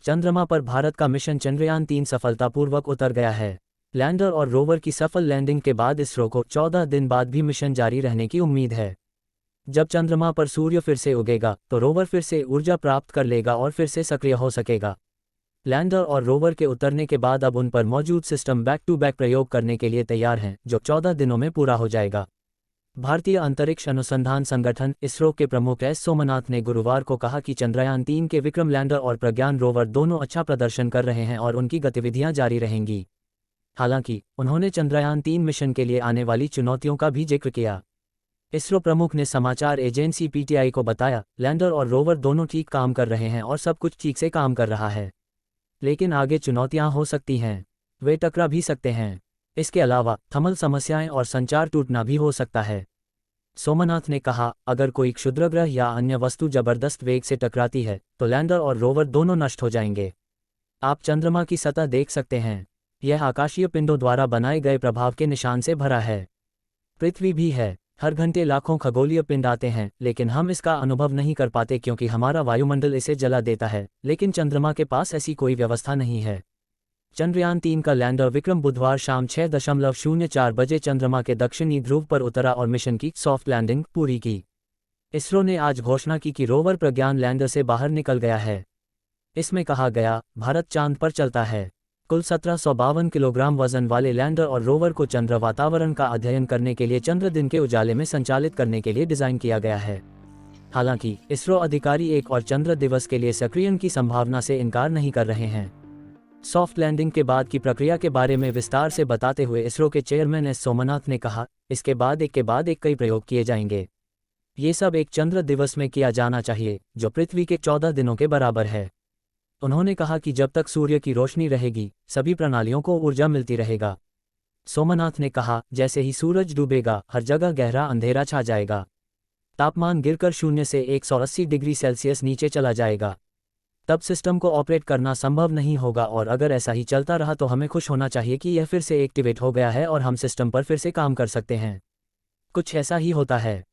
चंद्रमा पर भारत का मिशन चंद्रयान-3 सफलतापूर्वक उतर गया है। लैंडर और रोवर की सफल लैंडिंग के बाद इसरो को 14 दिन बाद भी मिशन जारी रहने की उम्मीद है। जब चंद्रमा पर सूर्य फिर से उगेगा तो रोवर फिर से ऊर्जा प्राप्त कर लेगा और फिर से सक्रिय हो सकेगा। लैंडर और रोवर के उतरने के बाद अब उन पर मौजूद सिस्टम बैक टू बैक प्रयोग करने के लिए तैयार हैं, जो 14 दिनों में पूरा हो जाएगा। भारतीय अंतरिक्ष अनुसंधान संगठन इसरो के प्रमुख एस सोमनाथ ने गुरुवार को कहा कि चंद्रयान-3 के विक्रम लैंडर और प्रज्ञान रोवर दोनों अच्छा प्रदर्शन कर रहे हैं और उनकी गतिविधियां जारी रहेंगी। हालांकि उन्होंने चंद्रयान-3 मिशन के लिए आने वाली चुनौतियों का भी जिक्र किया। इसरो प्रमुख ने समाचार एजेंसी पीटीआई को बताया, लैंडर और रोवर दोनों ठीक काम कर रहे हैं और सब कुछ ठीक से काम कर रहा है, लेकिन आगे चुनौतियां हो सकती हैं। वे टकरा भी सकते हैं। इसके अलावा थर्मल समस्याएं और संचार टूटना भी हो सकता है। सोमनाथ ने कहा, अगर कोई क्षुद्रग्रह या अन्य वस्तु जबरदस्त वेग से टकराती है तो लैंडर और रोवर दोनों नष्ट हो जाएंगे। आप चंद्रमा की सतह देख सकते हैं। यह आकाशीय पिंडों द्वारा बनाए गए प्रभाव के निशान से भरा है। पृथ्वी भी है। हर घंटे लाखों खगोलीय पिंड आते हैं, लेकिन हम इसका अनुभव नहीं कर पाते क्योंकि हमारा वायुमंडल इसे जला देता है, लेकिन चंद्रमा के पास ऐसी कोई व्यवस्था नहीं है। चंद्रयान-3 का लैंडर विक्रम बुधवार शाम 6:04 बजे चंद्रमा के दक्षिणी ध्रुव पर उतरा और मिशन की सॉफ्ट लैंडिंग पूरी की। इसरो ने आज घोषणा की कि रोवर प्रज्ञान लैंडर से बाहर निकल गया है। इसमें कहा गया, भारत चांद पर चलता है। कुल 1752 किलोग्राम वजन वाले लैंडर और रोवर को चंद्र वातावरण का अध्ययन करने के लिए चंद्र दिन के उजाले में संचालित करने के लिए डिजाइन किया गया है। हालांकि इसरो अधिकारी एक और चंद्र दिवस के लिए सक्रियण की संभावना से इनकार नहीं कर रहे हैं। सॉफ्ट लैंडिंग के बाद की प्रक्रिया के बारे में विस्तार से बताते हुए इसरो के चेयरमैन एस सोमनाथ ने कहा, इसके बाद एक कई प्रयोग किए जाएंगे। ये सब एक चंद्र दिवस में किया जाना चाहिए, जो पृथ्वी के 14 दिनों के बराबर है। उन्होंने कहा कि जब तक सूर्य की रोशनी रहेगी, सभी प्रणालियों को ऊर्जा मिलती रहेगा। सोमनाथ ने कहा, जैसे ही सूरज डूबेगा, हर जगह गहरा अंधेरा छा जाएगा। तापमान गिरकर 0 से 180 डिग्री सेल्सियस नीचे चला जाएगा। तब सिस्टम को ऑपरेट करना संभव नहीं होगा और अगर ऐसा ही चलता रहा तो हमें खुश होना चाहिए कि यह फिर से एक्टिवेट हो गया है और हम सिस्टम पर फिर से काम कर सकते हैं। कुछ ऐसा ही होता है।